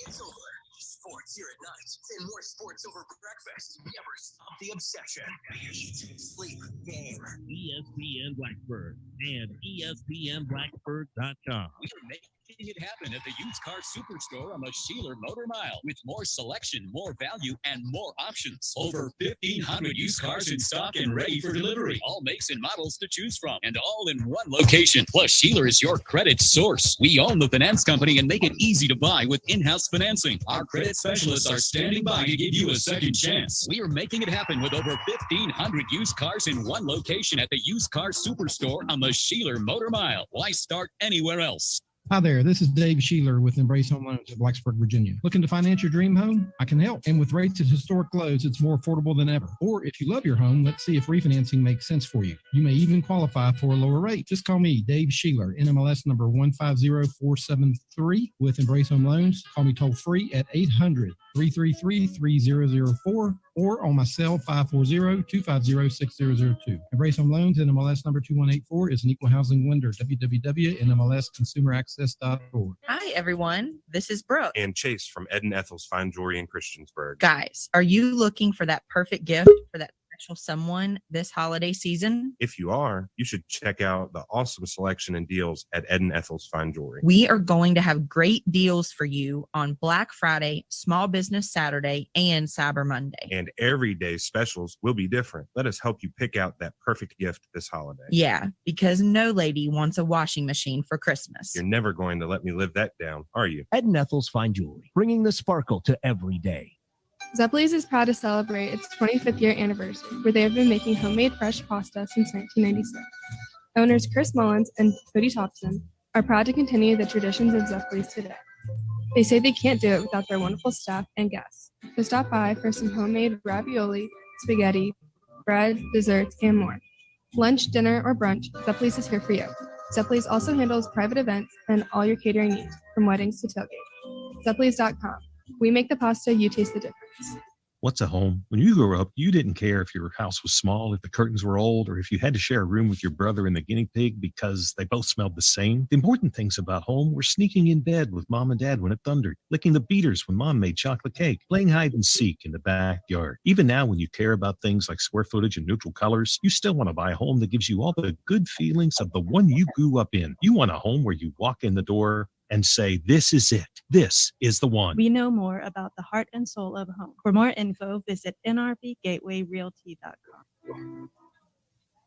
It's over. Sports here at night and more sports over breakfast. Never stop the obsession. Sleep game. ESPN Blacksburg and ESPNBlacksburg.com. We are making it happen at the used car superstore on the Sheeler Motor Mile with more selection, more value, and more options. Over 1,500 used cars in stock and ready for delivery. All makes and models to choose from, and all in one location. Plus, Sheeler is your credit source. We own the finance company and make it easy to buy with in-house financing. Our credit specialists are standing by to give you a second chance. We are making it happen with over 1,500 used cars in one location at the used car superstore on the Sheeler Motor Mile. Why start anywhere else? Hi there, this is Dave Sheeler with Embrace Home Loans at Blacksburg, Virginia. Looking to finance your dream home? I can help. And with rates at historic lows, it's more affordable than ever. Or if you love your home, let's see if refinancing makes sense for you. You may even qualify for a lower rate. Just call me, Dave Sheeler, NMLS number 150473 with Embrace Home Loans. Call me toll free at 800-333-3004 or on my cell 540-250-6002. Embrace Home Loans, NMLS number 2184 is an equal housing lender. www.nmlsconsumeraccess.org. Hi, everyone. This is Brooke. And Chase from Ed and Ethel's Fine Jewelry in Christiansburg. Guys, are you looking for that perfect gift for that special someone this holiday season? If you are, you should check out the awesome selection and deals at Ed and Ethel's Fine Jewelry. We are going to have great deals for you on Black Friday, Small Business Saturday, and Cyber Monday. And everyday specials will be different. Let us help you pick out that perfect gift this holiday. Yeah, because no lady wants a washing machine for Christmas. You're never going to let me live that down, are you? Ed and Ethel's Fine Jewelry, bringing the sparkle to every day. Zeppeli's is proud to celebrate its 25th year anniversary, where they have been making homemade fresh pasta since 1996. Owners Chris Mullins and Cody Thompson are proud to continue the traditions of Zeppeli's today. They say they can't do it without their wonderful staff and guests. So stop by for some homemade ravioli, spaghetti, bread, desserts, and more. Lunch, dinner, or brunch, Zeppeli's is here for you. Zeppeli's also handles private events and all your catering needs, from weddings to tailgate. Zeppeli's.com. We make the pasta, you taste the difference. What's a home? When you grew up, you didn't care if your house was small, if the curtains were old, or if you had to share a room with your brother and the guinea pig because they both smelled the same. The important things about home were sneaking in bed with mom and dad when it thundered, licking the beaters when mom made chocolate cake, playing hide and seek in the backyard. Even now, when you care about things like square footage and neutral colors, you still want to buy a home that gives you all the good feelings of the one you grew up in. You want a home where you walk in the door and say, this is it. This is the one. We know more about the heart and soul of home. For more info, visit nrbgatewayrealty.com.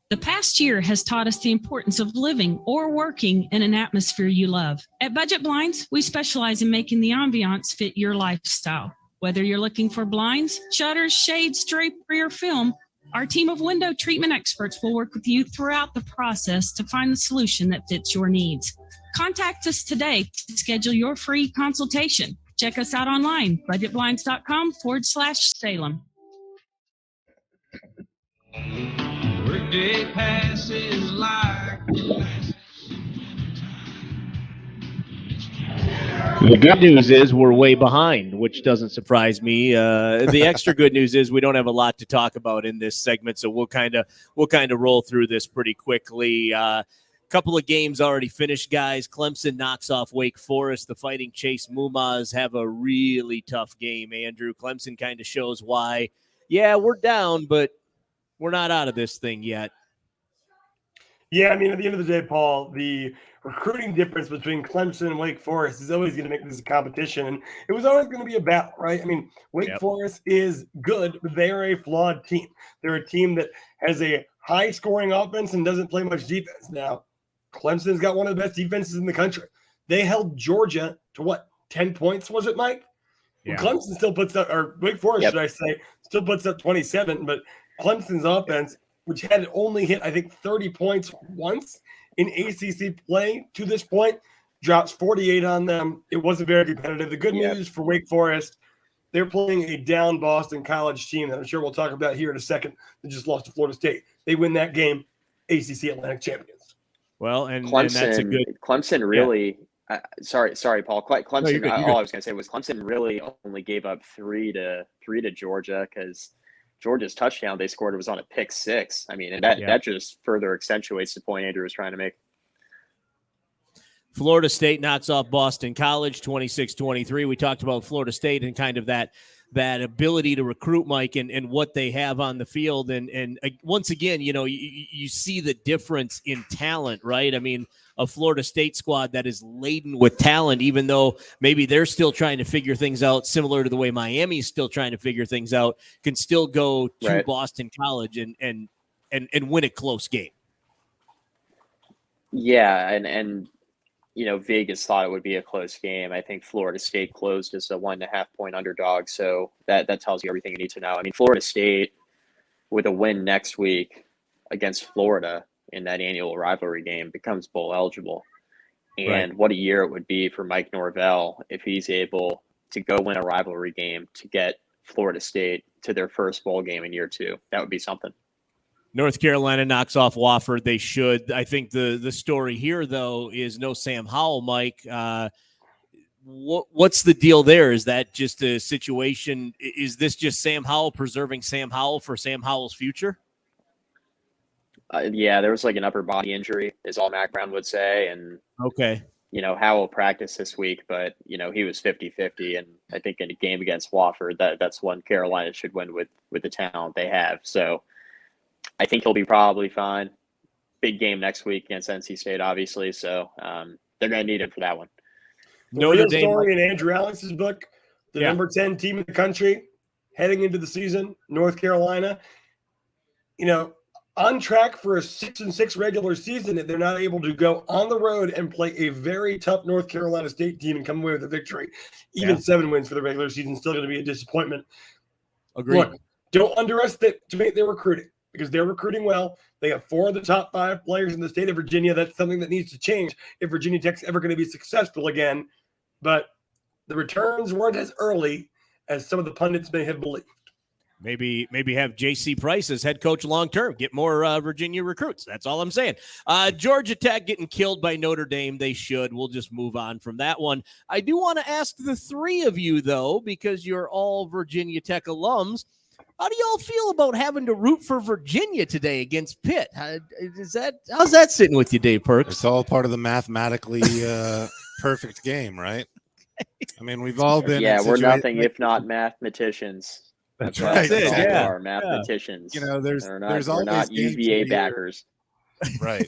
The past year has taught us the importance of living or working in an atmosphere you love. At Budget Blinds, we specialize in making the ambiance fit your lifestyle. Whether you're looking for blinds, shutters, shades, drapery, or film, our team of window treatment experts will work with you throughout the process to find the solution that fits your needs. Contact us today to schedule your free consultation. Check us out online, budgetblinds.com/Salem. Workday passes like The good news is we're way behind, which doesn't surprise me. The extra good news is we don't have a lot to talk about in this segment, so we'll kind of roll through this pretty quickly. Couple of games already finished, guys. Clemson knocks off Wake Forest. The Fighting Chase Mumas have a really tough game, Andrew. Clemson kind of shows why, yeah, we're down, but we're not out of this thing yet. Yeah, I mean, at the end of the day, Paul, the recruiting difference between Clemson and Wake Forest is always going to make this a competition. And it was always going to be a battle, right? I mean, Wake Forest is good, but they are a flawed team. They're a team that has a high-scoring offense and doesn't play much defense. Now, Clemson's got one of the best defenses in the country. They held Georgia to 10 points, was it, Mike? Yeah. Clemson still puts up, or Wake Forest, should I say, still puts up 27, but Clemson's offense, which had only hit, I think, 30 points once in ACC play to this point, drops 48 on them. It wasn't very competitive. The good news for Wake Forest, they're playing a down Boston College team that I'm sure we'll talk about here in a second that just lost to Florida State. They win that game, ACC Atlantic champions. Well, and that's a good Clemson really sorry, Paul. Clemson. No, all I was going to say was Clemson really only gave up three to Georgia because Georgia's touchdown they scored was on a pick six. I mean, and that just further accentuates the point Andrew was trying to make. Florida State knocks off Boston College 26-23. We talked about Florida State and kind of that ability to recruit, Mike, and what they have on the field. And once again, you see the difference in talent, right? I mean, a Florida State squad that is laden with talent, even though maybe they're still trying to figure things out, similar to the way Miami's still trying to figure things out, can still go to Boston College and win a close game. Yeah, and Vegas thought it would be a close game. I think Florida State closed as a 1.5 point underdog. So that tells you everything you need to know. I mean, Florida State with a win next week against Florida in that annual rivalry game becomes bowl eligible. And what a year it would be for Mike Norvell if he's able to go win a rivalry game to get Florida State to their first bowl game in year 2. That would be something. North Carolina knocks off Wofford. They should. I think the story here, though, is no Sam Howell, Mike. What's the deal there? Is that just a situation? Is this just Sam Howell preserving Sam Howell for Sam Howell's future? Yeah, there was like an upper body injury, is all Mac Brown would say. And, Howell practiced this week, but, he was 50-50. And I think in a game against Wofford, that's one Carolina should win with the talent they have. So, I think he'll be probably fine. Big game next week against NC State, obviously. So they're going to need him for that one. The real story in Andrew Alex's book, the number 10 team in the country heading into the season, North Carolina, on track for a 6-6 regular season if they're not able to go on the road and play a very tough North Carolina State team and come away with a victory. Even 7 wins for the regular season still going to be a disappointment. Agreed. Look, don't underestimate their recruiting. Because they're recruiting well. They have 4 of the top 5 players in the state of Virginia. That's something that needs to change if Virginia Tech's ever going to be successful again. But the returns weren't as early as some of the pundits may have believed. Maybe have J.C. Price as head coach long-term. Get more Virginia recruits. That's all I'm saying. Georgia Tech getting killed by Notre Dame. They should. We'll just move on from that one. I do want to ask the 3 of you, though, because you're all Virginia Tech alums. How do y'all feel about having to root for Virginia today against Pitt? How's that sitting with you, Dave Perks? It's all part of the mathematically perfect game, right? I mean, we've all been. Yeah, we're nothing if not mathematicians. That's right. Yeah, are mathematicians. There's we're not UVA backers. Right.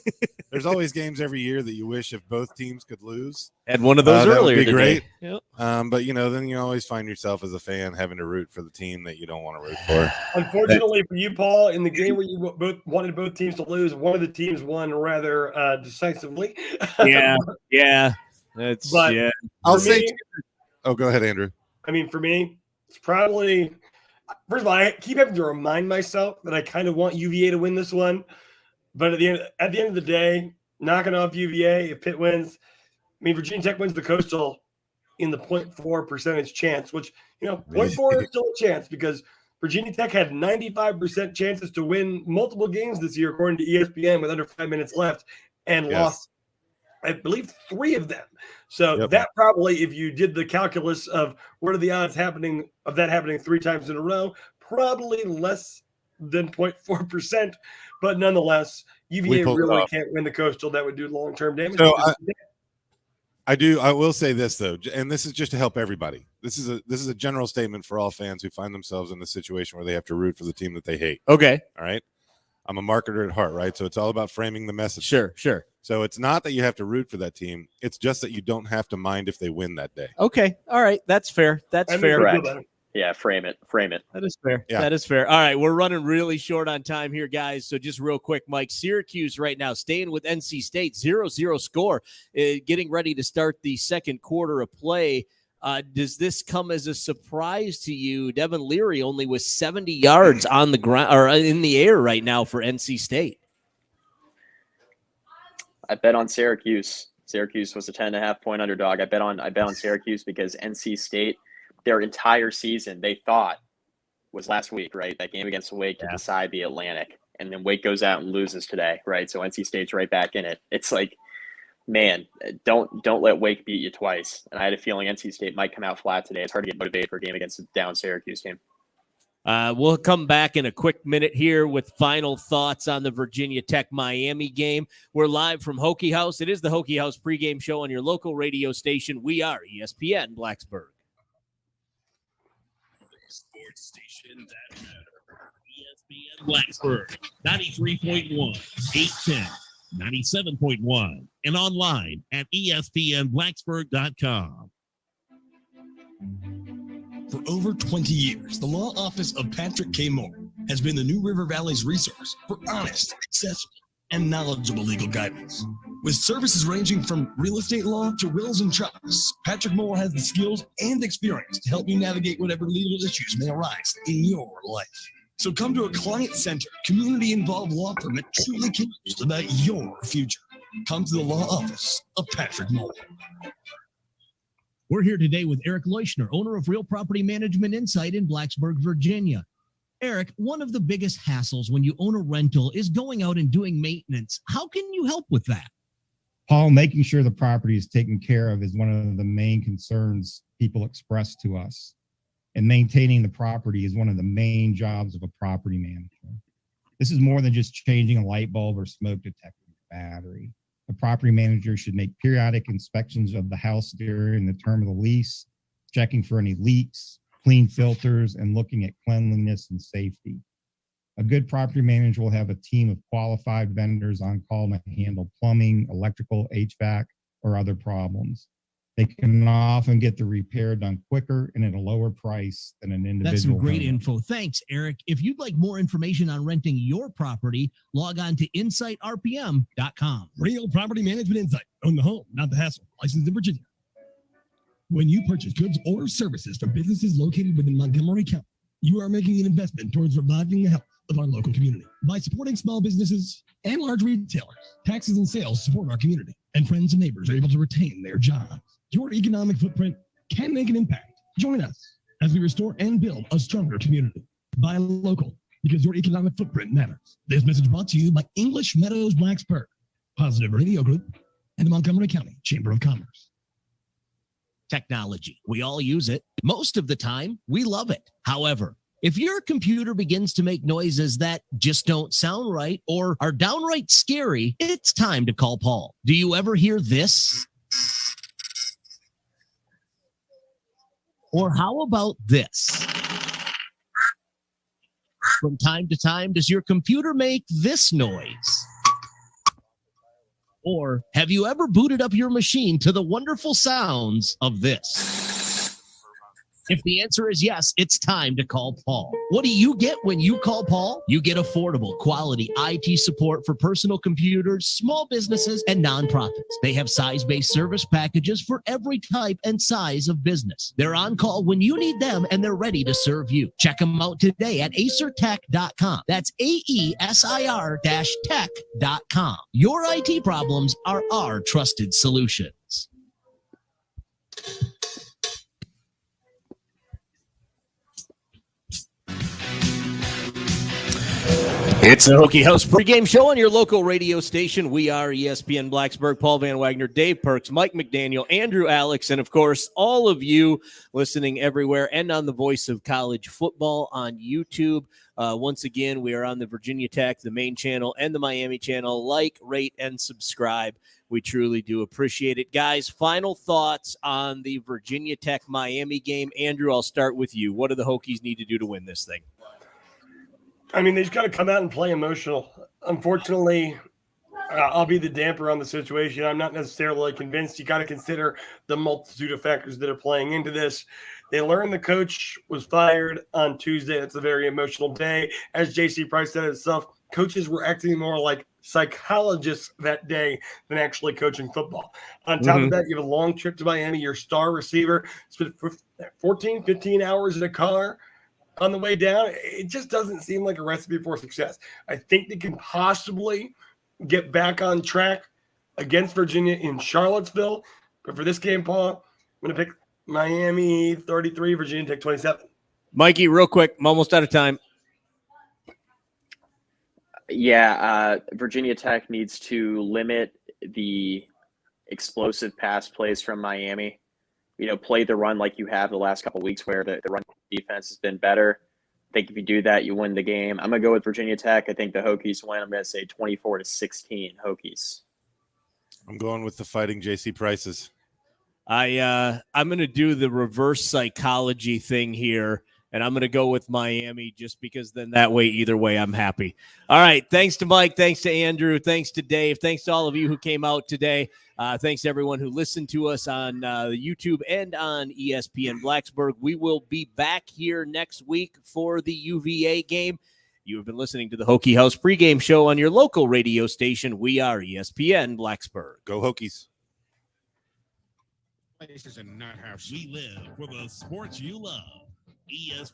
There's always games every year that you wish if both teams could lose. Had one of those earlier. That would be great. Yep. But then you always find yourself as a fan having to root for the team that you don't want to root for. Unfortunately for you, Paul, in the game where you both wanted both teams to lose, one of the teams won rather decisively. Yeah. I'll say. Go ahead, Andrew. I mean, for me, it's probably. First of all, I keep having to remind myself that I kind of want UVA to win this one. But at the end of the day, knocking off UVA, if Pitt wins, I mean, Virginia Tech wins the Coastal in the 0.4% chance, which, 0.4 is still a chance because Virginia Tech had 95% chances to win multiple games this year, according to ESPN, with under 5 minutes left, and lost I believe 3 of them. So that probably, if you did the calculus of what are the odds of that happening 3 times in a row, probably less than 0.4%. But nonetheless, UVA really can't win the Coastal. That would do long-term damage. So I will say this though, and this is just to help everybody. This is a general statement for all fans who find themselves in the situation where they have to root for the team that they hate. Okay. All right. I'm a marketer at heart, right? So it's all about framing the message. Sure. So it's not that you have to root for that team. It's just that you don't have to mind if they win that day. Okay. All right. That's fair. That's fair. Correct. Yeah, frame it. That is fair. Yeah. That is fair. All right, we're running really short on time here, guys. So just real quick, Mike, Syracuse right now staying with NC State, 0-0 score, getting ready to start the second quarter of play. Does this come as a surprise to you? Devin Leary only with 70 yards on the ground or in the air right now for NC State. I bet on Syracuse. Syracuse was a 10.5-point underdog. I bet on Syracuse because NC State, their entire season, they thought was last week, right? That game against Wake to decide the Atlantic. And then Wake goes out and loses today, right? So NC State's right back in it. It's like, man, don't let Wake beat you twice. And I had a feeling NC State might come out flat today. It's hard to get motivated for a game against a down Syracuse team. We'll come back in a quick minute here with final thoughts on the Virginia Tech Miami game. We're live from Hokie House. It is the Hokie House pregame show on your local radio station. We are ESPN Blacksburg. Sports station that matter. ESPN Blacksburg, 93.1, 810, 97.1, and online at espnblacksburg.com. For over 20 years, the law office of Patrick K. Moore has been the New River Valley's resource for honest, accessible, and knowledgeable legal guidance. With services ranging from real estate law to wills and trusts, Patrick Moore has the skills and experience to help you navigate whatever legal issues may arise in your life. So come to a client-centered, community-involved law firm that truly cares about your future. Come to the law office of Patrick Moore. We're here today with Eric Leuschner, owner of Real Property Management Insight in Blacksburg, Virginia. Eric, one of the biggest hassles when you own a rental is going out and doing maintenance. How can you help with that? Paul, making sure the property is taken care of is one of the main concerns people express to us. And maintaining the property is one of the main jobs of a property manager. This is more than just changing a light bulb or smoke detector battery. The property manager should make periodic inspections of the house during the term of the lease, checking for any leaks, clean filters, and looking at cleanliness and safety. A good property manager will have a team of qualified vendors on call to handle plumbing, electrical, HVAC, or other problems. They can often get the repair done quicker and at a lower price than an individual. That's some great homeowner. info. Thanks, Eric. If you'd like more information on renting your property, log on to insightrpm.com. Real Property Management Insight. Own the home, not the hassle. Licensed in Virginia. When you purchase goods or services from businesses located within Montgomery County, you are making an investment towards reviving the health of our local community. By supporting small businesses and large retailers, taxes and sales support our community, and friends and neighbors are able to retain their jobs. Your economic footprint can make an impact. Join us as we restore and build a stronger community. Buy local, because your economic footprint matters. This message brought to you by English Meadows Blacksburg, Positive Radio Group, and the Montgomery County Chamber of Commerce. Technology. We all use it. Most of the time, we love it. However, if your computer begins to make noises that just don't sound right or are downright scary, it's time to call Paul. Do you ever hear this? Or how about this? From time to time, does your computer make this noise? Or have you ever booted up your machine to the wonderful sounds of this? If the answer is yes, it's time to call Paul. What do you get when you call Paul? You get affordable, quality IT support for personal computers, small businesses, and nonprofits. They have size-based service packages for every type and size of business. They're on call when you need them, and they're ready to serve you. Check them out today at acertech.com. That's AESIR-tech.com. Your IT problems are our trusted solutions. It's the Hokie House pregame show on your local radio station. We are ESPN Blacksburg. Paul Van Wagner, Dave Perks, Mike McDaniel, Andrew Alex, and of course, all of you listening everywhere and on the Voice of College Football on YouTube. Once again, we are on the Virginia Tech, the main channel, and the Miami channel. Like, rate, and subscribe. We truly do appreciate it. Guys, final thoughts on the Virginia Tech-Miami game. Andrew, I'll start with you. What do the Hokies need to do to win this thing? I mean, they just got to come out and play emotional. Unfortunately, I'll be the damper on the situation. I'm not necessarily convinced. You got to consider the multitude of factors that are playing into this. They learned the coach was fired on Tuesday. That's a very emotional day. As J.C. Price said himself, coaches were acting more like psychologists that day than actually coaching football. On top of that, you have a long trip to Miami. Your star receiver spent 14, 15 hours in a car on the way down. It just doesn't seem like a recipe for success. I think they can possibly get back on track against Virginia in Charlottesville. But for this game, Paul, I'm going to pick Miami 33, Virginia Tech 27. Mikey, real quick. I'm almost out of time. Yeah, Virginia Tech needs to limit the explosive pass plays from Miami. You know, play the run like you have the last couple of weeks where the run defense has been better. I think if you do that, you win the game. I'm going to go with Virginia Tech. I think the Hokies win. I'm going to say 24-16 Hokies. I'm going with the Fighting J.C. Prices. I'm going to do the reverse psychology thing here, and I'm going to go with Miami just because then that way, either way, I'm happy. All right. Thanks to Mike. Thanks to Andrew. Thanks to Dave. Thanks to all of you who came out today. Thanks to everyone who listened to us on YouTube and on ESPN Blacksburg. We will be back here next week for the UVA game. You have been listening to the Hokie House pregame show on your local radio station. We are ESPN Blacksburg. Go Hokies. Places in Nut House. We live for the sports you love. ESPN.